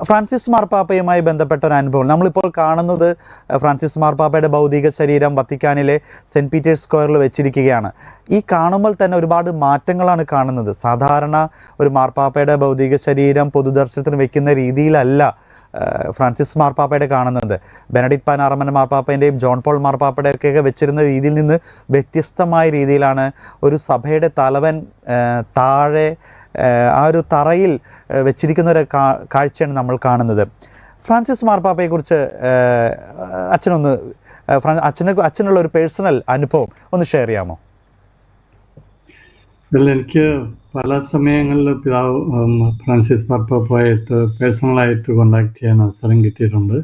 Francis മാർപ്പാപ്പയുമായി ബന്ധപ്പെട്ട ഒരു അനുഭവം നമ്മളിപ്പോൾ കാണുന്നത്, ഫ്രാൻസിസ് മാർപ്പാപ്പയുടെ ഭൗതിക ശരീരം വത്തിക്കാനിലെ സെൻറ്റ് പീറ്റേഴ്സ് സ്ക്വയറിൽ വെച്ചിരിക്കുകയാണ്. ഈ കാണുമ്പോൾ തന്നെ ഒരുപാട് മാറ്റങ്ങളാണ് കാണുന്നത്. സാധാരണ ഒരു മാർപ്പാപ്പയുടെ ഭൗതിക ശരീരം പൊതുദർശനത്തിന് വെക്കുന്ന രീതിയിലല്ല ഫ്രാൻസിസ് മാർപ്പാപ്പയുടെ കാണുന്നത്. ബെനഡിക്ട് 16 മാർപ്പാപ്പൻ്റെയും ജോൺ പോൾ മാർപ്പാപ്പയുടെയൊക്കെ വെച്ചിരുന്ന രീതിയിൽ നിന്ന് വ്യത്യസ്തമായ രീതിയിലാണ് ഒരു സഭയുടെ തലവൻ താഴെ ആ ഒരു തറയിൽ വെച്ചിരിക്കുന്ന ഒരു കാഴ്ചയാണ് നമ്മൾ കാണുന്നത്. ഫ്രാൻസിസ് മാർപ്പാപ്പയെക്കുറിച്ച് അച്ഛനുള്ള ഒരു പേഴ്സണൽ അനുഭവം ഒന്ന് ഷെയർ ചെയ്യാമോ? എനിക്ക് പല സമയങ്ങളിൽ പിതാവ് ഫ്രാൻസിസ് മാർപ്പാപ്പയായിട്ട് പേഴ്സണലായിട്ട് കോണ്ടാക്ട് ചെയ്യാൻ അവസരം കിട്ടിയിട്ടുണ്ട്.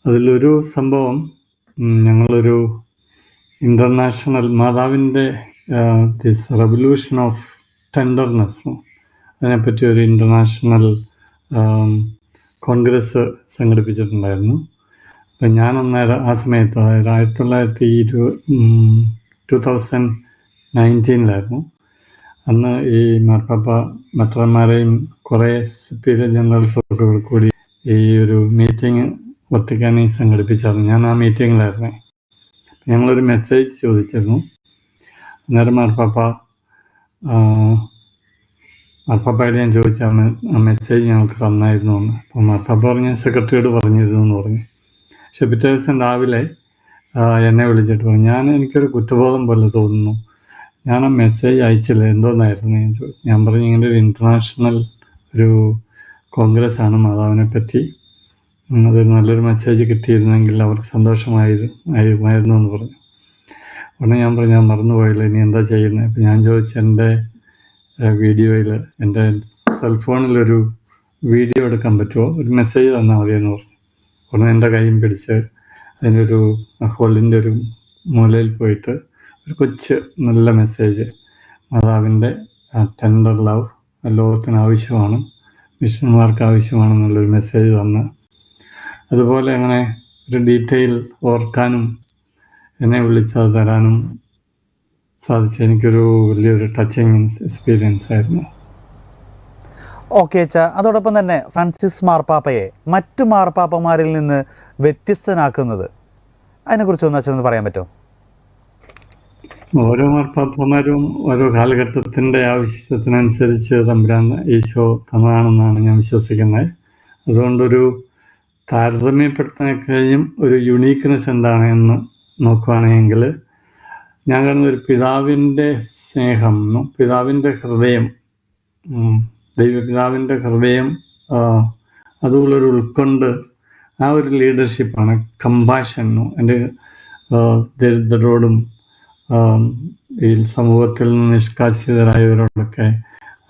അതിലൊരു സംഭവം, ഞങ്ങളൊരു ഇൻ്റർനാഷണൽ മാതാവിൻ്റെ ദിസ് റെവല്യൂഷൻ ഓഫ് ടെൻഡർനെസ്, അതിനെപ്പറ്റി ഒരു ഇൻ്റർനാഷണൽ കോൺഗ്രസ് സംഘടിപ്പിച്ചിട്ടുണ്ടായിരുന്നു. അപ്പം ഞാൻ അന്നേരം ആ സമയത്ത്, അതായത് 2019 അന്ന് ഈ മാർപ്പാപ്പ മെട്രന്മാരെയും കുറേ സുപ്പീരിയർ ജനറൽസൊക്കെ കൂടി ഈ ഒരു മീറ്റിംഗ് വത്തിക്കാനിൽ സംഘടിപ്പിച്ചായിരുന്നു. ഞാൻ ആ മീറ്റിങ്ങിലായിരുന്നേ. ഞങ്ങളൊരു മെസ്സേജ് ചോദിച്ചിരുന്നു. അന്നേരം മാർപ്പാപ്പയോട് ഞാൻ ചോദിച്ചാണ് ആ മെസ്സേജ് ഞങ്ങൾക്ക് തന്നായിരുന്നു എന്ന്. അപ്പോൾ മാർപ്പാപ്പ പറഞ്ഞ സെക്രട്ടറിയോട് പറഞ്ഞിരുന്നു എന്ന് പറഞ്ഞു. പക്ഷെ പിറ്റേ ദിവസം രാവിലെ എന്നെ വിളിച്ചിട്ട് പറഞ്ഞു, എനിക്കൊരു കുറ്റബോധം പോലെ തോന്നുന്നു, ഞാൻ ആ മെസ്സേജ് അയച്ചില്ല, എന്തോന്നായിരുന്നു ഞാൻ ചോദിച്ചു. ഞാൻ പറഞ്ഞു, ഇങ്ങനെ ഒരു ഇൻ്റർനാഷണൽ ഒരു കോൺഗ്രസ് ആണ് മാതാവിനെ പറ്റി, അതൊരു നല്ലൊരു മെസ്സേജ് കിട്ടിയിരുന്നെങ്കിൽ അവർക്ക് സന്തോഷമായിരുന്നു എന്ന് പറഞ്ഞു. ഉടനെ ഞാൻ പറഞ്ഞു, ഞാൻ മറന്നുപോയില്ല, ഇനി എന്താ ചെയ്യുന്നത്? അപ്പം ഞാൻ ചോദിച്ചു, എൻ്റെ വീഡിയോയിൽ, എൻ്റെ സെൽഫോണിലൊരു വീഡിയോ എടുക്കാൻ പറ്റുമോ, ഒരു മെസ്സേജ് തന്നാൽ മതിയെന്ന് പറഞ്ഞു. ഉടനെ എൻ്റെ കൈയും പിടിച്ച് അതിനൊരു ഹോളിൻ്റെ ഒരു മൂലയിൽ പോയിട്ട് ഒരു കൊച്ച് നല്ല മെസ്സേജ്, മാതാവിൻ്റെ ടെൻഡർ ലവ് ലോകത്തിന് ആവശ്യമാണ്, മിഷന്മാർക്ക് ആവശ്യമാണെന്നുള്ളൊരു മെസ്സേജ് തന്ന്, അതുപോലെ അങ്ങനെ ഒരു ഡീറ്റെയിൽ ഓർക്കാനും എന്നെ വിളിച്ചത് തരാനും സാധിച്ചു. എനിക്കൊരു വലിയൊരു ടച്ചിങ് എക്സ്പീരിയൻസ് ആയിരുന്നു. ഓക്കെ അച്ഛാ, അതോടൊപ്പം തന്നെ ഫ്രാൻസിസ് മാർപ്പാപ്പയെ മറ്റു മാർപ്പാപ്പമാരിൽ നിന്ന് വ്യത്യസ്തനാക്കുന്നത് അതിനെക്കുറിച്ചൊന്ന് അച്ഛനൊന്ന് പറയാൻ പറ്റുമോ? ഓരോ മാർപ്പാപ്പമാരും ഓരോ കാലഘട്ടത്തിൻ്റെ ആവശ്യത്തിനനുസരിച്ച് തമ്പുരാൻ ഈശോ തന്നതാണെന്നാണ് ഞാൻ വിശ്വസിക്കുന്നത്. അതുകൊണ്ടൊരു താരതമ്യപ്പെടുത്താൻ കഴിയും ഒരു യുണീക്ക്നെസ് എന്താണ് എന്ന് നോക്കുകയാണെങ്കിൽ, ഞാൻ കാണുന്ന ഒരു പിതാവിൻ്റെ സ്നേഹം, പിതാവിൻ്റെ ഹൃദയം, ദൈവപിതാവിൻ്റെ ഹൃദയം, അതുപോലൊരു ഉൾക്കൊണ്ട് ആ ഒരു ലീഡർഷിപ്പാണ്. കമ്പാഷൻ, എൻ്റെ ദരിദ്രരോടും ഈ സമൂഹത്തിൽ നിന്ന് നിഷ്കാസിതരായവരോടൊക്കെ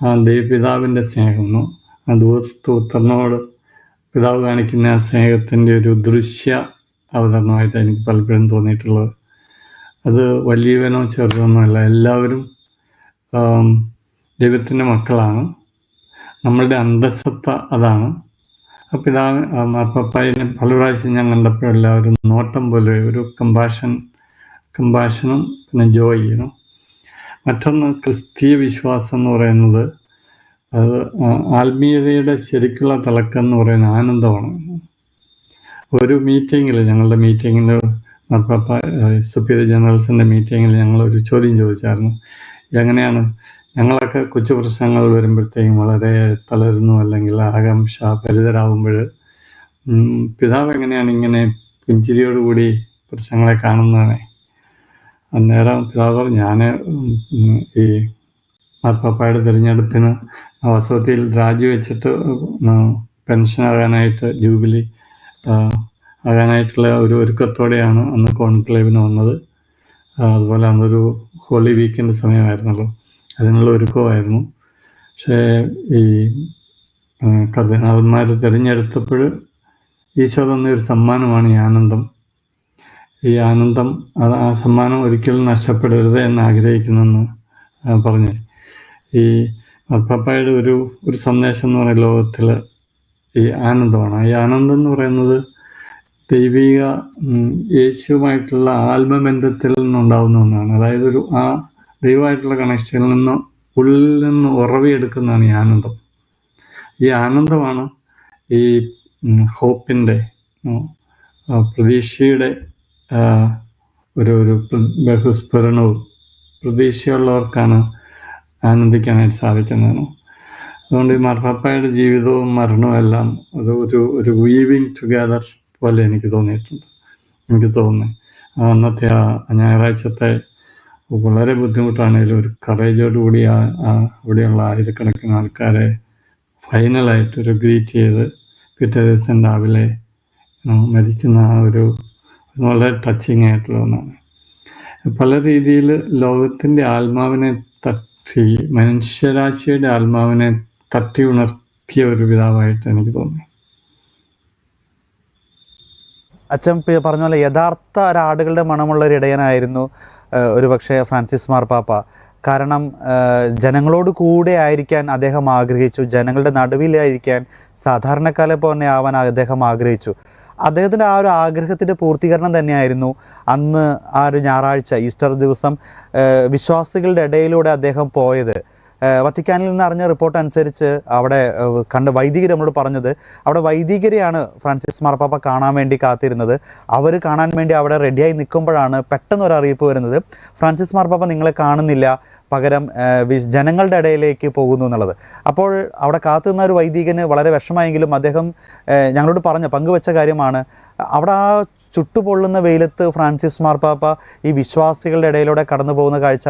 ആ ദൈവപിതാവിൻ്റെ സ്നേഹം, ആ ദൂതനോട് പിതാവ് കാണിക്കുന്ന ആ സ്നേഹത്തിൻ്റെ ഒരു ദൃശ്യ അവതരണമായിട്ട് എനിക്ക് പലപ്പോഴും തോന്നിയിട്ടുള്ളത്. അത് വലിയവനോ ചെറുതൊന്നോ അല്ല, എല്ലാവരും ദൈവത്തിൻ്റെ മക്കളാണ്. നമ്മളുടെ അന്തസ്സത്ത അതാണ്. ആ പിതാവ് മാർപ്പാപ്പായെ പല പ്രാവശ്യം ഞാൻ കണ്ടപ്പോൾ എല്ലാവരും നോട്ടം പോലെ ഒരു കമ്പാഷനും പിന്നെ ജോയ്. മറ്റൊന്ന് ക്രിസ്തീയ വിശ്വാസം എന്ന് പറയുന്നത്, അത് ആത്മീയതയുടെ ശരിക്കുള്ള തിളക്കം എന്ന് പറയുന്ന ആനന്ദമാണ്. ഒരു മീറ്റിങ്ങിൽ, ഞങ്ങളുടെ മീറ്റിങ്ങിൽ മാർപ്പാപ്പ സുപ്പീരിയർ ജനറൽസിൻ്റെ മീറ്റിങ്ങിൽ ഞങ്ങളൊരു ചോദ്യം ചോദിച്ചായിരുന്നു. എങ്ങനെയാണ് ഞങ്ങളൊക്കെ കൊച്ചു പ്രശ്നങ്ങൾ വരുമ്പോഴത്തേക്കും വളരെ തളരുന്നു, അല്ലെങ്കിൽ ആകാംക്ഷ ഭരിതരാകുമ്പോൾ പിതാവ് എങ്ങനെയാണ് ഇങ്ങനെ പുഞ്ചിരിയോടുകൂടി പ്രശ്നങ്ങളെ കാണുന്നതാണ്? അന്നേരം പിതാവ്, ഞാൻ ഈ മാർപ്പാപ്പയുടെ തിരഞ്ഞെടുപ്പിന് വസതിയിൽ രാജിവെച്ചിട്ട് പെൻഷനാകാനായിട്ട്, ജൂബിലി ആകാനായിട്ടുള്ള ഒരു ഒരുക്കത്തോടെയാണ് അന്ന് കോൺക്ലേവിന് വന്നത്. അതുപോലെ അന്നൊരു ഹോളി വീക്കിൻ്റെ സമയമായിരുന്നല്ലോ, അതിനുള്ള ഒരുക്കമായിരുന്നു. പക്ഷേ ഈ കർദിനാളന്മാർ തിരഞ്ഞെടുത്തപ്പോൾ ഈശോ തന്നൊരു സമ്മാനമാണ് ഈ ആനന്ദം. ഈ ആനന്ദം, ആ സമ്മാനം ഒരിക്കലും നഷ്ടപ്പെടരുത് എന്ന് ആഗ്രഹിക്കുന്നെന്ന് പറഞ്ഞു. ഈ മാർപ്പാപ്പയുടെ ഒരു സന്ദേശം എന്ന് പറയുന്ന ലോകത്തിൽ ഈ ആനന്ദമാണ്. ഈ ആനന്ദം എന്ന് പറയുന്നത് ദൈവിക യേശുവുമായിട്ടുള്ള ആത്മബന്ധത്തിൽ നിന്നുണ്ടാകുന്ന ഒന്നാണ്. അതായത് ആ ദൈവമായിട്ടുള്ള കണക്ഷനിൽ നിന്ന്, ഉള്ളിൽ നിന്ന് ഉറവിയെടുക്കുന്നതാണ് ഈ ആനന്ദം. ഈ ആനന്ദമാണ് ഈ ഹോപ്പിൻ്റെ, പ്രതീക്ഷയുടെ ഒരു ബഹുസ്ഫുരണവും. പ്രതീക്ഷയുള്ളവർക്കാണ് ആനന്ദിക്കാനായിട്ട് സാധിക്കുന്നതാണ്. അതുകൊണ്ട് ഈ മാർപ്പാപ്പായുടെ ജീവിതവും മരണവും എല്ലാം അത് ഒരു വീവിങ് ടുഗെദർ പോലെ എനിക്ക് തോന്നുന്നു. അന്നത്തെ ആ ഞായറാഴ്ചത്തെ വളരെ ബുദ്ധിമുട്ടാണെങ്കിലും ഒരു കറേജോടുകൂടി അവിടെയുള്ള ആയിരക്കണക്കിന് ആൾക്കാരെ ഫൈനലായിട്ടൊരു ഗ്രീറ്റ് ചെയ്ത് പിറ്റേ ദിവസം രാവിലെ മരിക്കുന്ന ആ ഒരു വളരെ ടച്ചിങ് ആയിട്ടുള്ള ഒന്നാണ്. പല രീതിയിൽ ലോകത്തിൻ്റെ ആത്മാവിനെ തട്ടി, മനുഷ്യരാശിയുടെ ആത്മാവിനെ തട്ടി ഉണർത്തിയ ഒരു പിതാവായിട്ട് എനിക്ക് തോന്നി. അച്ഛൻ പറഞ്ഞ പോലെ യഥാർത്ഥ ഒരാടുകളുടെ മണമുള്ള ഒരു ഇടയനായിരുന്നു ഒരു പക്ഷേ ഫ്രാൻസിസ് മാർപ്പാപ്പ. കാരണം ജനങ്ങളോട് കൂടെ ആയിരിക്കാൻ അദ്ദേഹം ആഗ്രഹിച്ചു, ജനങ്ങളുടെ നടുവിലായിരിക്കാൻ, സാധാരണക്കാരെ പോലെ ആവാൻ അദ്ദേഹം ആഗ്രഹിച്ചു. അദ്ദേഹത്തിൻ്റെ ആ ഒരു ആഗ്രഹത്തിൻ്റെ പൂർത്തീകരണം തന്നെയായിരുന്നു അന്ന് ആ ഒരു ഞായറാഴ്ച, ഈസ്റ്റർ ദിവസം വിശ്വാസികളുടെ ഇടയിലൂടെ അദ്ദേഹം പോയത്. വത്തിക്കാനിൽ നിന്ന് അറിഞ്ഞ റിപ്പോർട്ട് അനുസരിച്ച് അവിടെ കണ്ട വൈദികർ നമ്മളോട് പറഞ്ഞത്, അവിടെ വൈദികരെയാണ് ഫ്രാൻസിസ് മാർപ്പാപ്പ കാണാൻ വേണ്ടി കാത്തിരുന്നത്. അവർ കാണാൻ വേണ്ടി അവിടെ റെഡിയായി നിൽക്കുമ്പോഴാണ് പെട്ടെന്ന് ഒരു അറിയിപ്പ് വരുന്നത്, ഫ്രാൻസിസ് മാർപ്പാപ്പ നിങ്ങളെ കാണുന്നില്ല, പകരം ജനങ്ങളുടെ ഇടയിലേക്ക് പോകുന്നു എന്നുള്ളത്. അപ്പോൾ അവിടെ കാത്തുനിന്ന ഒരു വൈദികന് വളരെ വിഷമമായെങ്കിലും അദ്ദേഹം ഞങ്ങളോട് പങ്കുവെച്ച കാര്യമാണ്, അവിടെ ആ ചുട്ടുപൊള്ളുന്ന വെയിലത്ത് ഫ്രാൻസിസ് മാർപ്പാപ്പ ഈ വിശ്വാസികളുടെ ഇടയിലൂടെ കടന്നു പോകുന്ന കാഴ്ച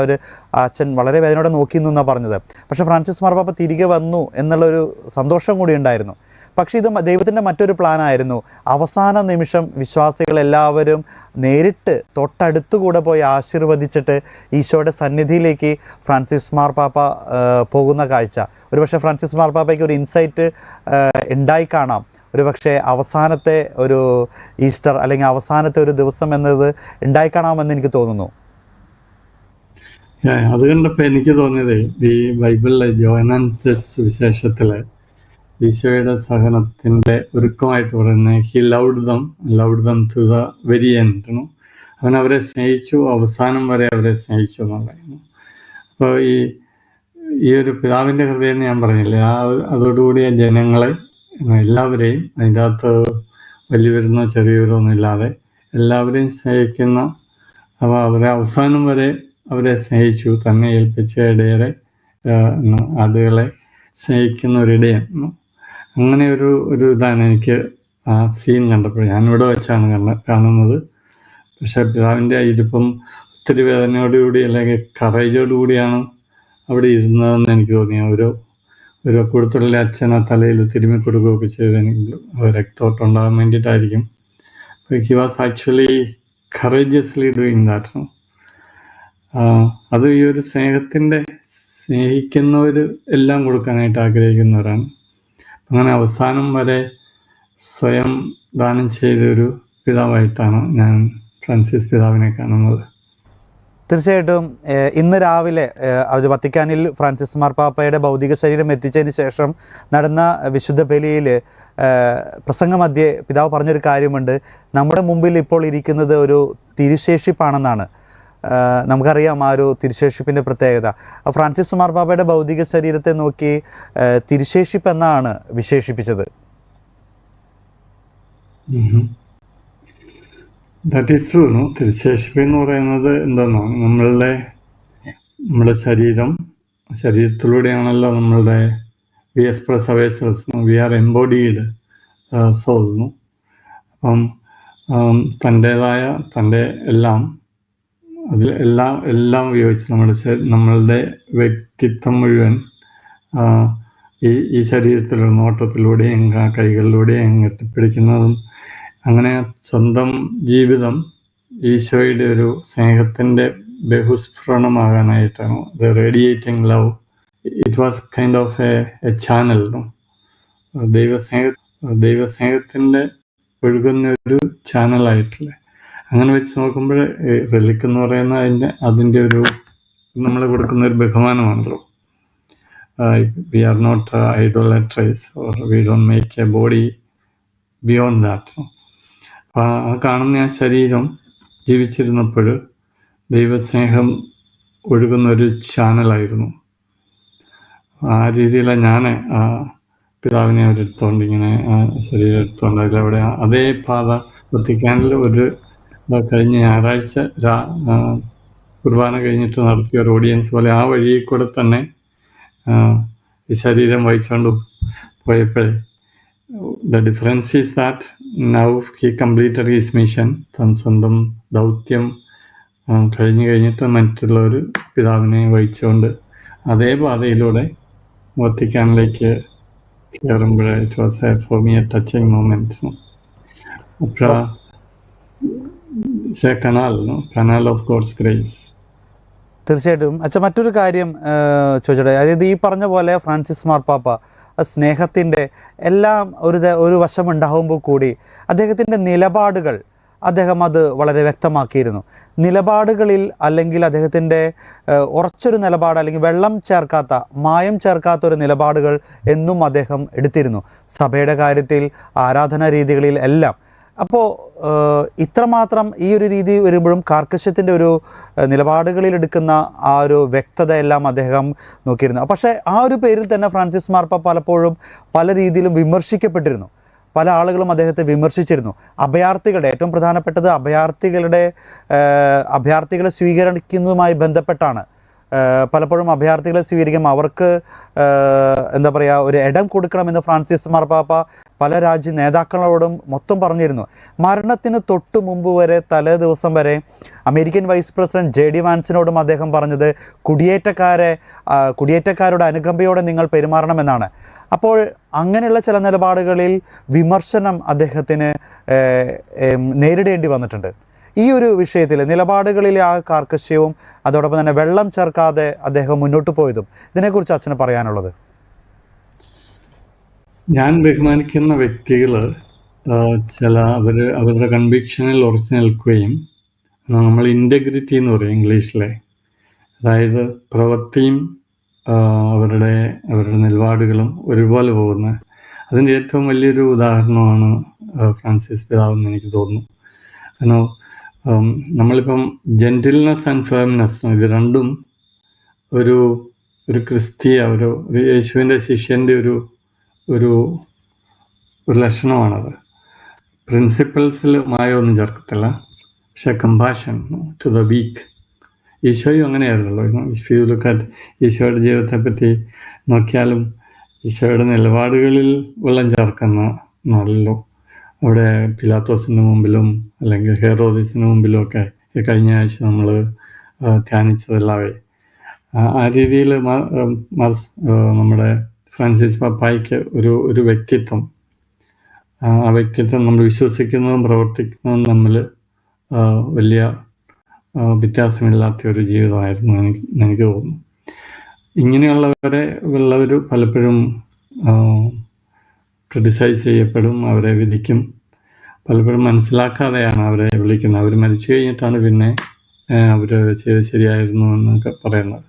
അച്ഛൻ വളരെ വേദനയോടെ നോക്കി നിന്നാണ് പറഞ്ഞത്. പക്ഷേ ഫ്രാൻസിസ് മാർപ്പാപ്പ തിരികെ വന്നു എന്നുള്ളൊരു സന്തോഷം കൂടി ഉണ്ടായിരുന്നു. പക്ഷേ ഇത് ദൈവത്തിൻ്റെ മറ്റൊരു പ്ലാനായിരുന്നു. അവസാന നിമിഷം വിശ്വാസികളെല്ലാവരും നേരിട്ട് തൊട്ടടുത്തുകൂടെ പോയി ആശീർവദിച്ചിട്ട് ഈശോയുടെ സന്നിധിയിലേക്ക് ഫ്രാൻസിസ് മാർപ്പാപ്പ പോകുന്ന കാഴ്ച. ഒരുപക്ഷെ ഫ്രാൻസിസ് മാർപ്പാപ്പയ്ക്ക് ഒരു ഇൻസൈറ്റ് ഉണ്ടായി കാണാം. ഒരുപക്ഷെ അവസാനത്തെ ഒരു ഈസ്റ്റർ അല്ലെങ്കിൽ അവസാനത്തെ ഒരു ദിവസം എന്നത് ഉണ്ടായി കാണാമെന്ന് എനിക്ക് തോന്നുന്നു. അത് കണ്ടപ്പോൾ എനിക്ക് തോന്നിയത്, ഈ ബൈബിളിലെ യോഹന്നാൻ സുവിശേഷത്തിലെ ഈശോയുടെ സഹനത്തിൻ്റെ ഒരുക്കമായിട്ട് പറയുന്നത്, he loved them to the very end. അവൻ അവരെ സ്നേഹിച്ചു, അവസാനം വരെ അവരെ സ്നേഹിച്ചു എന്നുള്ളതായിരുന്നു. അപ്പോൾ ഈ ഒരു പിതാവിൻ്റെ ഹൃദയം ഞാൻ പറഞ്ഞില്ലേ, അതോടുകൂടി ജനങ്ങളെ എല്ലാവരെയും, അതിൻ്റെ അകത്ത് വലിയവരെന്നോ ചെറിയവരോ ഒന്നും ഇല്ലാതെ എല്ലാവരെയും സ്നേഹിക്കുന്ന, അപ്പോൾ അവരെ അവസാനം വരെ അവരെ സ്നേഹിച്ചു, തന്നെ ഏൽപ്പിച്ച ഇടയരെ, ആടുകളെ സ്നേഹിക്കുന്ന ഒരിടയൻ. അങ്ങനെ ഒരു ഇതാണ് എനിക്ക് ആ സീൻ കണ്ടപ്പോൾ. ഞാനിവിടെ വെച്ചാണ് കാണുന്നത്. പക്ഷേ പിതാവിൻ്റെ ഇരിപ്പം ഒത്തിരി വേദനയോടുകൂടി അല്ലെങ്കിൽ കറേജോടുകൂടിയാണ് അവിടെ ഇരുന്നതെന്ന് എനിക്ക് തോന്നി. ഒരു കൊടുത്തുള്ള അച്ഛനെ തലയിൽ തിരുമ്മി കൊടുക്കുകയൊക്കെ ചെയ്തെങ്കിലും രക്തോട്ടം വേണ്ടിയിട്ടായിരിക്കും. He was actually courageously doing that. അത് ഈ ഒരു സ്നേഹിക്കുന്നവർ എല്ലാം കൊടുക്കാനായിട്ട് ആഗ്രഹിക്കുന്നവരാണ്. അങ്ങനെ അവസാനം വരെ സ്വയം ദാനം ചെയ്തൊരു പിതാവായിട്ടാണ് ഞാൻ ഫ്രാൻസിസ് പിതാവിനെ കാണുന്നത്. തീർച്ചയായിട്ടും ഇന്ന് രാവിലെ വത്തിക്കാനിൽ ഫ്രാൻസിസ് മാർപ്പാപ്പയുടെ ഭൗതിക ശരീരം എത്തിച്ചതിന് ശേഷം നടന്ന വിശുദ്ധ ബലിയിൽ പ്രസംഗമധ്യേ പിതാവ് പറഞ്ഞൊരു കാര്യമുണ്ട്, നമ്മുടെ മുമ്പിൽ ഇപ്പോൾ ഇരിക്കുന്നത് ഒരു തിരുശേഷിപ്പാണെന്നാണ്. നമുക്കറിയാം ആ ഒരു തിരുശേഷിപ്പിൻ്റെ പ്രത്യേകത. ഫ്രാൻസിസ് മാർപ്പാപ്പയുടെ ഭൗതിക ശരീരത്തെ നോക്കി തിരുശേഷിപ്പ് എന്നാണ് വിശേഷിപ്പിച്ചത്. That is true. തിരുശേഷിപ്പ് എന്ന് പറയുന്നത് എന്താണെന്നാണ്, നമ്മുടെ ശരീരത്തിലൂടെയാണല്ലോ നമ്മളുടെ we express ourselves, we are embodied soul. അപ്പം തൻ്റെ എല്ലാം ഉപയോഗിച്ച് നമ്മളുടെ വ്യക്തിത്വം മുഴുവൻ ഈ ശരീരത്തിലുള്ള നോട്ടത്തിലൂടെയും കൈകളിലൂടെയും എത്തിപ്പിടിക്കുന്നതും, അങ്ങനെ സ്വന്തം ജീവിതം ഈശോയുടെ ഒരു സ്നേഹത്തിൻ്റെ ബഹുസ്ഫുരണമാകാനായിട്ടാണ്. The radiating love, it was kind of a channel. ദൈവസ്നേഹത്തിൻ്റെ ഒഴുകുന്ന ഒരു ചാനലായിട്ടില്ല. അങ്ങനെ വെച്ച് നോക്കുമ്പോൾ റിലിക്ക് എന്ന് പറയുന്ന അതിൻ്റെ ഒരു നമ്മൾ കൊടുക്കുന്ന ഒരു ബഹുമാനമാണല്ലോ. We are not idolatrise or we don't make a body beyond that. അപ്പം ആ കാണുന്ന ആ ശരീരം ജീവിച്ചിരുന്നപ്പോൾ ദൈവസ്നേഹം ഒഴുകുന്ന ഒരു ചാനലായിരുന്നു. ആ രീതിയിലാണ് ഞാൻ പിതാവിനെ അവരെടുത്തോണ്ട് ഇങ്ങനെ ശരീരം എടുത്തോണ്ട് അതിലവിടെ അതേ പാത വത്തിക്കാനിൽ കഴിഞ്ഞ ഞായറാഴ്ച കുർബാന കഴിഞ്ഞിട്ട് നടത്തിയ ഒരു ഓഡിയൻസ് പോലെ ആ വഴിയിൽ കൂടെ തന്നെ ഈ ശരീരം വഹിച്ചുകൊണ്ട് പോയപ്പോഴേ the difference is that now he completed his mission സ്വന്തം ദൗത്യം കഴിഞ്ഞിട്ട് മറ്റുള്ളവർ പിതാവിനെ വഹിച്ചുകൊണ്ട് അതേ പാതയിലൂടെ വത്തിക്കാനിലേക്ക് കയറുമ്പോൾ it was for me a touching moment. Canal of God's grace. തീർച്ചയായിട്ടും അച്ഛൻ മറ്റൊരു കാര്യം ചോദിച്ചോട്ടെ. അതായത് ഈ പറഞ്ഞ പോലെ ഫ്രാൻസിസ് മാർപ്പാപ്പ സ്നേഹത്തിൻ്റെ എല്ലാം ഒരു വശമുണ്ടാകുമ്പോൾ കൂടി അദ്ദേഹത്തിൻ്റെ നിലപാടുകൾ അദ്ദേഹം അത് വളരെ വ്യക്തമാക്കിയിരുന്നു. നിലപാടുകളിൽ അല്ലെങ്കിൽ അദ്ദേഹത്തിൻ്റെ ഉറച്ചൊരു നിലപാട് അല്ലെങ്കിൽ വെള്ളം ചേർക്കാത്ത മായം ചേർക്കാത്ത ഒരു നിലപാടുകൾ എന്നും അദ്ദേഹം എടുത്തിരുന്നു, സഭയുടെ കാര്യത്തിൽ, ആരാധനാ രീതികളിൽ എല്ലാം. അപ്പോൾ ഇത്രമാത്രം ഈ ഒരു രീതി വരുമ്പോഴും കാർക്കശ്യത്തിൻ്റെ ഒരു നിലപാടുകളിൽ എടുക്കുന്ന ആ ഒരു വ്യക്തത എല്ലാം അദ്ദേഹം നോക്കിയിരുന്നു. പക്ഷേ ആ ഒരു പേരിൽ തന്നെ ഫ്രാൻസിസ് മാർപ്പാപ്പ പലപ്പോഴും പല രീതിയിലും വിമർശിക്കപ്പെട്ടിരുന്നു. പല ആളുകളും അദ്ദേഹത്തെ വിമർശിച്ചിരുന്നു. അഭയാർത്ഥികളുടെ ഏറ്റവും പ്രധാനപ്പെട്ടത് അഭയാർത്ഥികളെ സ്വീകരിക്കുന്നതുമായി ബന്ധപ്പെട്ടാണ്. പലപ്പോഴും അഭയാർത്ഥികളെ സ്വീകരിക്കും, അവർക്ക് എന്താ പറയുക, ഒരു ഇടം കൊടുക്കണമെന്ന് ഫ്രാൻസിസ് മാർപ്പാപ്പ പല രാജ്യ നേതാക്കളോടും മൊത്തം പറഞ്ഞിരുന്നു. മരണത്തിന് തൊട്ട് മുമ്പ് വരെ, തലേ ദിവസം വരെ അമേരിക്കൻ വൈസ് പ്രസിഡന്റ് JD വാൻസിനോടും അദ്ദേഹം പറഞ്ഞത് കുടിയേറ്റക്കാരുടെ അനുകമ്പയോടെ നിങ്ങൾ പെരുമാറണമെന്നാണ്. അപ്പോൾ അങ്ങനെയുള്ള ചില നിലപാടുകളിൽ വിമർശനം അദ്ദേഹത്തിന് നേരിടേണ്ടി വന്നിട്ടുണ്ട്. ഈ ഒരു വിഷയത്തിൽ നിലപാടുകളിലെ ആ കാർക്കശ്യവും അതോടൊപ്പം തന്നെ വെള്ളം ചേർക്കാതെ അദ്ദേഹം മുന്നോട്ട് പോയതും ഇതിനെക്കുറിച്ച് അച്ഛന് പറയാനുള്ളത്? ഞാൻ ബഹുമാനിക്കുന്ന വ്യക്തികൾ അവരുടെ കൺവിക്ഷനിൽ ഉറച്ചു നിൽക്കുകയും, നമ്മൾ ഇൻറ്റഗ്രിറ്റി എന്ന് പറയും ഇംഗ്ലീഷിലെ, അതായത് പ്രവൃത്തിയും അവരുടെ നിലപാടുകളും ഒരുപോലെ പോകുന്ന, അതിൻ്റെ ഏറ്റവും വലിയൊരു ഉദാഹരണമാണ് ഫ്രാൻസിസ് പിതാവെന്ന് എനിക്ക് തോന്നുന്നു. കാരണം നമ്മളിപ്പം ജെൻറ്റിൽനെസ് ആൻഡ് ഫേംനെസ്, ഇത് രണ്ടും ഒരു ക്രിസ്തീയ ഒരു യേശുവിൻ്റെ ശിഷ്യൻ്റെ ഒരു ലക്ഷണമാണത്. പ്രിൻസിപ്പിൾസിൽ മായൊന്നും ചേർക്കത്തില്ല, പക്ഷെ കമ്പാഷൻ ടു ദ വീക്ക്. ഈശോയും അങ്ങനെയായിരുന്നല്ലോ. ഇഫ് യു ലുക്ക് അറ്റ് ഈശോയുടെ ജീവിതത്തെ പറ്റി നോക്കിയാലും ഈശോയുടെ നിലപാടുകളിൽ വെള്ളം ചേർക്കുന്നല്ലോ. അവിടെ പിലാത്തോസിൻ്റെ മുമ്പിലും അല്ലെങ്കിൽ ഹെറോദീസിന് മുമ്പിലും ഒക്കെ കഴിഞ്ഞ ആഴ്ച നമ്മൾ ധ്യാനിച്ചതല്ലാവേ ആ രീതിയിൽ നമ്മുടെ ഫ്രാൻസിസ് പാപ്പായ്ക്ക് ഒരു വ്യക്തിത്വം, ആ വ്യക്തിത്വം നമ്മൾ വിശ്വസിക്കുന്നതും പ്രവർത്തിക്കുന്നതും തമ്മിൽ വലിയ വ്യത്യാസമില്ലാത്ത ഒരു ജീവിതമായിരുന്നു എനിക്ക് തോന്നുന്നു. ഇങ്ങനെയുള്ളവർ പലപ്പോഴും ക്രിട്ടിസൈസ് ചെയ്യപ്പെടും, അവരെ വിധിക്കും. പലപ്പോഴും മനസ്സിലാക്കാതെയാണ് അവരെ വിളിക്കുന്നത്. അവർ മരിച്ചു കഴിഞ്ഞിട്ടാണ് പിന്നെ അവർ ചെയ്ത് ശരിയായിരുന്നു എന്നൊക്കെ പറയുന്നത്.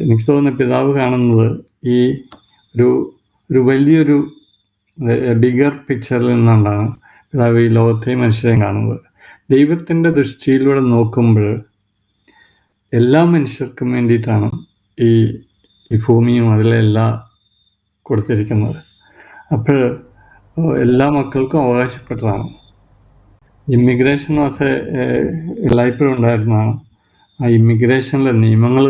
എനിക്ക് തോന്നുന്നു പിതാവ് കാണുന്നത് ഈ ഒരു വലിയൊരു ബിഗർ പിക്ചറിൽ നിന്നുകൊണ്ടാണ് പിതാവ് ഈ ലോകത്തെയും മനുഷ്യരെയും കാണുന്നത്. ദൈവത്തിൻ്റെ ദൃഷ്ടിയിലൂടെ നോക്കുമ്പോൾ എല്ലാ മനുഷ്യർക്കും വേണ്ടിയിട്ടാണ് ഈ ഭൂമിയും അതിലെല്ലാം കൊടുത്തിരിക്കുന്നത്. അപ്പോൾ എല്ലാ മക്കൾക്കും അവകാശപ്പെട്ടതാണ്. ഇമ്മിഗ്രേഷൻ വാസ് എല്ലായ്പ്പോഴും ഉണ്ടായിരുന്നതാണ്. ആ ഇമ്മിഗ്രേഷനിലെ നിയമങ്ങൾ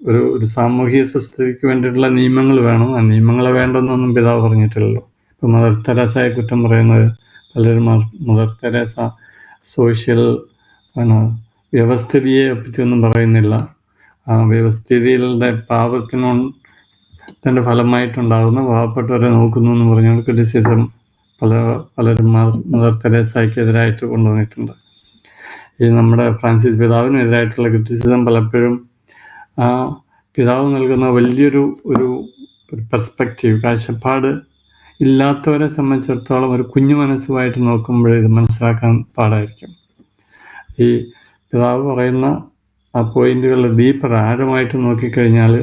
ഒരു സാമൂഹിക സുസ്ഥിതിക്ക് വേണ്ടിയിട്ടുള്ള നിയമങ്ങൾ വേണം. ആ നിയമങ്ങളെ വേണ്ടെന്നൊന്നും പിതാവ് പറഞ്ഞിട്ടില്ലല്ലോ. ഇപ്പം മദർ തെരേസയെ കുറ്റം പറയുന്നത് പലരും മദർ തെരേസ സോഷ്യൽ വ്യവസ്ഥിതിയെ പറ്റിയൊന്നും പറയുന്നില്ല. ആ വ്യവസ്ഥിതികളുടെ പാപത്തിൻ്റെ ഫലമായിട്ടുണ്ടാകുന്ന പാവപ്പെട്ടവരെ നോക്കുന്നു എന്ന് പറഞ്ഞുകൊണ്ട് ക്രിറ്റിസിസം പലരും മദർ തെരേസയ്ക്കെതിരായിട്ട് കൊണ്ടുവന്നിട്ടുണ്ട്. ഈ നമ്മുടെ ഫ്രാൻസിസ് പിതാവിനും എതിരായിട്ടുള്ള ക്രിറ്റിസിസം പലപ്പോഴും ആ പിതാവ് നൽകുന്ന വലിയൊരു പെർസ്പെക്റ്റീവ്, കാഴ്ചപ്പാട് ഇല്ലാത്തവരെ സംബന്ധിച്ചിടത്തോളം ഒരു കുഞ്ഞു മനസ്സുമായിട്ട് നോക്കുമ്പോൾ ഇത് മനസ്സിലാക്കാൻ പാടായിരിക്കും. ഈ പിതാവ് പറയുന്ന ആ പോയിന്റുകൾ ഡീപ്പർ ആഴമായിട്ട് നോക്കിക്കഴിഞ്ഞാൽ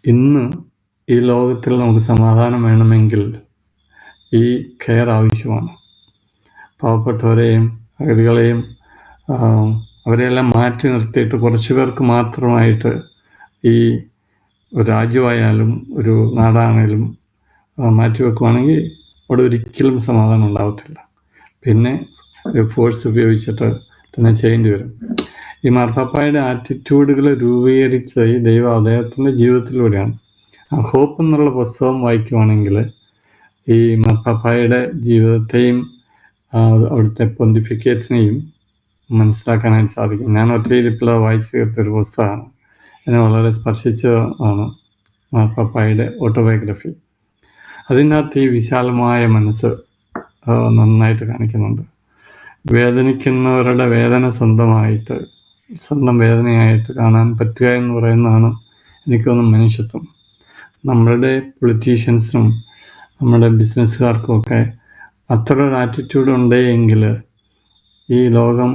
ഇന്ന് ഈ ലോകത്തിൽ നമുക്ക് സമാധാനം വേണമെങ്കിൽ ഈ കെയർ ആവശ്യമാണ്. പാവപ്പെട്ടവരെയും അഗതികളെയും അവരെയെല്ലാം മാറ്റി നിർത്തിയിട്ട് കുറച്ച് പേർക്ക് മാത്രമായിട്ട് ഈ ഒരു രാജ്യമായാലും ഒരു നാടാണേലും മാറ്റിവെക്കുവാണെങ്കിൽ അവിടെ ഒരിക്കലും സമാധാനം ഉണ്ടാകത്തില്ല. പിന്നെ ഫോഴ്സ് ഉപയോഗിച്ചിട്ട് തന്നെ ചെയ്യേണ്ടി വരും. ഈ മാർപ്പാപ്പായുടെ ആറ്റിറ്റ്യൂഡുകൾ രൂപീകരിച്ചത് ഈ ദൈവം അദ്ദേഹത്തിൻ്റെ ജീവിതത്തിലൂടെയാണ്. ആ ഹോപ്പ് എന്നുള്ള പുസ്തകം വായിക്കുവാണെങ്കിൽ ഈ മാർപ്പാപ്പായുടെ ജീവിതത്തെയും അവിടുത്തെ പൊന്തിഫിക്കേറ്റിനെയും മനസ്സിലാക്കാനായിട്ട് സാധിക്കും. ഞാൻ ഒറ്റയിരിപ്പിൽ വായിച്ചു തീർത്തൊരു പുസ്തകമാണ്. എന്നെ വളരെ സ്പർശിച്ചതാണ് മാർപ്പാപ്പായുടെ ഓട്ടോബയോഗ്രഫി. അതിനകത്ത് ഈ വിശാലമായ മനസ്സ് നന്നായിട്ട് കാണിക്കുന്നുണ്ട്. വേദനിക്കുന്നവരുടെ വേദന സ്വന്തം വേദനയായിട്ട് കാണാൻ പറ്റുക എന്ന് പറയുന്നതാണ് എനിക്ക് തോന്നുന്നു മനുഷ്യത്വം. നമ്മളുടെ പൊളിറ്റീഷ്യൻസിനും നമ്മുടെ ബിസിനസ്സുകാർക്കുമൊക്കെ അത്ര ഒരു ആറ്റിറ്റ്യൂഡ് ഉണ്ടെങ്കിൽ ഈ ലോകം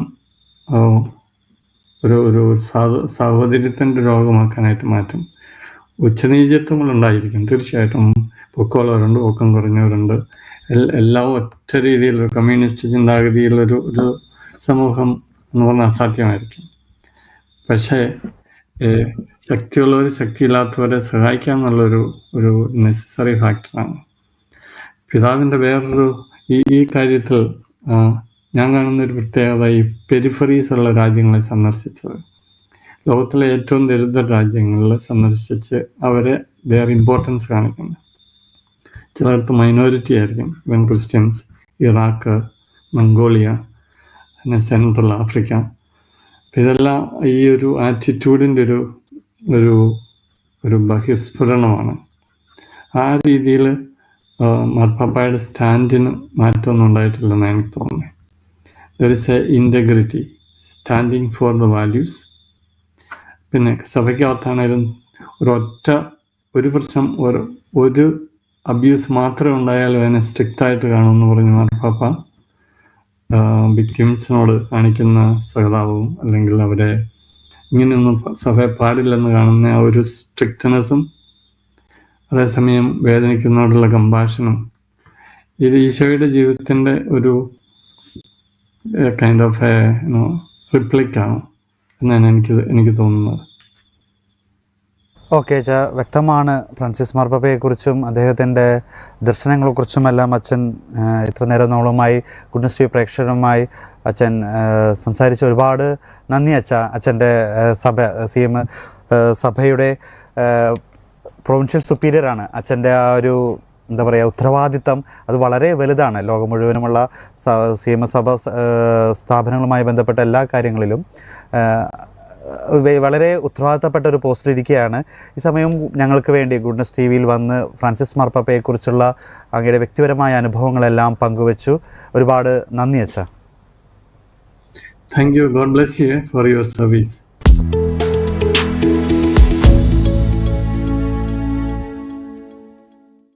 ഒരു സഹോദര്യത്തിൻ്റെ രോഗമാക്കാനായിട്ട് മാറ്റും. ഉച്ചനീചത്വങ്ങളുണ്ടായിരിക്കും തീർച്ചയായിട്ടും. പൊക്കമുള്ളവരുണ്ട്, പൊക്കം കുറഞ്ഞവരുണ്ട്. എല്ലാം ഒറ്റ രീതിയിലൊരു കമ്മ്യൂണിസ്റ്റ് ചിന്താഗതിയിലൊരു സമൂഹം എന്ന് പറഞ്ഞാൽ അസാധ്യമായിരിക്കും. പക്ഷേ ശക്തിയുള്ളവർ ശക്തിയില്ലാത്തവരെ സഹായിക്കുക എന്നുള്ളൊരു നെസസറി ഫാക്ടറാണ്. പിതാവിൻ്റെ വേറൊരു ഈ കാര്യത്തിൽ ഞാൻ കാണുന്നൊരു പ്രത്യേകത ഈ പെരിഫറീസ് ഉള്ള രാജ്യങ്ങളെ സന്ദർശിച്ചത്. ലോകത്തിലെ ഏറ്റവും ദരിദ്ര രാജ്യങ്ങളിൽ സന്ദർശിച്ച് അവരെ their ഇമ്പോർട്ടൻസ് കാണിക്കുന്നു. ചിലയിടത്ത് മൈനോറിറ്റി ആയിരിക്കും, ഇവൻ ക്രിസ്ത്യൻസ്, ഇറാഖ്, മംഗോളിയ, പിന്നെ സെൻട്രൽ ആഫ്രിക്ക. ഇതെല്ലാം ഈ ഒരു ആറ്റിറ്റ്യൂഡിൻ്റെ ഒരു ബഹിസ്ഫുരണമാണ്. ആ രീതിയിൽ മാർപ്പാപ്പായുടെ സ്റ്റാൻഡിന് മാറ്റമൊന്നും ഉണ്ടായിട്ടില്ലെന്ന് എനിക്ക് തോന്നുന്നത്. There is A integrity, standing for the values. പിന്നെ സഭയ്ക്കകത്താണേലും ഒരു പ്രശ്നം ഒരു അബ്യൂസ് മാത്രമേ ഉണ്ടായാലും അതിനെ സ്ട്രിക്റ്റായിട്ട് കാണുമെന്ന് പറഞ്ഞ് മാർപ്പാപ്പ വിക്ടിംസിനോട് കാണിക്കുന്ന സഹതാപവും അല്ലെങ്കിൽ അവരെ ഇങ്ങനെയൊന്നും സഭയെ പാടില്ലെന്ന് കാണുന്ന ആ ഒരു സ്ട്രിക്റ്റ്നെസ്സും അതേസമയം വേദനിക്കുന്നതോടുള്ള കമ്പാഷനും ഇത് ഈശോയുടെ ജീവിതത്തിൻ്റെ ഒരു കൈൻഡ് ഓഫ് റിപ്ലിക്കാണ് എന്നാണ് എനിക്ക് തോന്നുന്നത്. ഓക്കെ അച്ഛാ, വ്യക്തമാണ്. ഫ്രാൻസിസ് മാർപ്പാപ്പയെക്കുറിച്ചും അദ്ദേഹത്തിൻ്റെ ദർശനങ്ങളെക്കുറിച്ചുമെല്ലാം അച്ഛൻ ഇത്ര നേരം നമ്മളുമായി ഗുഡ്നസ് ടി വി പ്രേക്ഷകരുമായി അച്ഛൻ സംസാരിച്ച ഒരുപാട് നന്ദി അച്ഛാ. അച്ഛൻ്റെ സഭയുടെ പ്രൊവിൻഷ്യൽ സുപ്പീരിയറാണ്. അച്ഛൻ്റെ ആ ഒരു എന്താ പറയുക ഉത്തരവാദിത്തം അത് വളരെ വലുതാണ്. ലോകം മുഴുവനുമുള്ള സഭ സ്ഥാപനങ്ങളുമായി ബന്ധപ്പെട്ട എല്ലാ കാര്യങ്ങളിലും വളരെ ഉത്തരവാദിത്തപ്പെട്ട ഒരു പോസ്റ്റിലിരിക്കുകയാണ്. ഈ സമയം ഞങ്ങൾക്ക് വേണ്ടി ഗുഡ്നസ് ടി വിയിൽ വന്ന് ഫ്രാൻസിസ് മാർപ്പാപ്പയെക്കുറിച്ചുള്ള അങ്ങയുടെ വ്യക്തിപരമായ അനുഭവങ്ങളെല്ലാം പങ്കുവച്ചു. ഒരുപാട് നന്ദി അച്ഛാ. Thank you. God bless you for your service.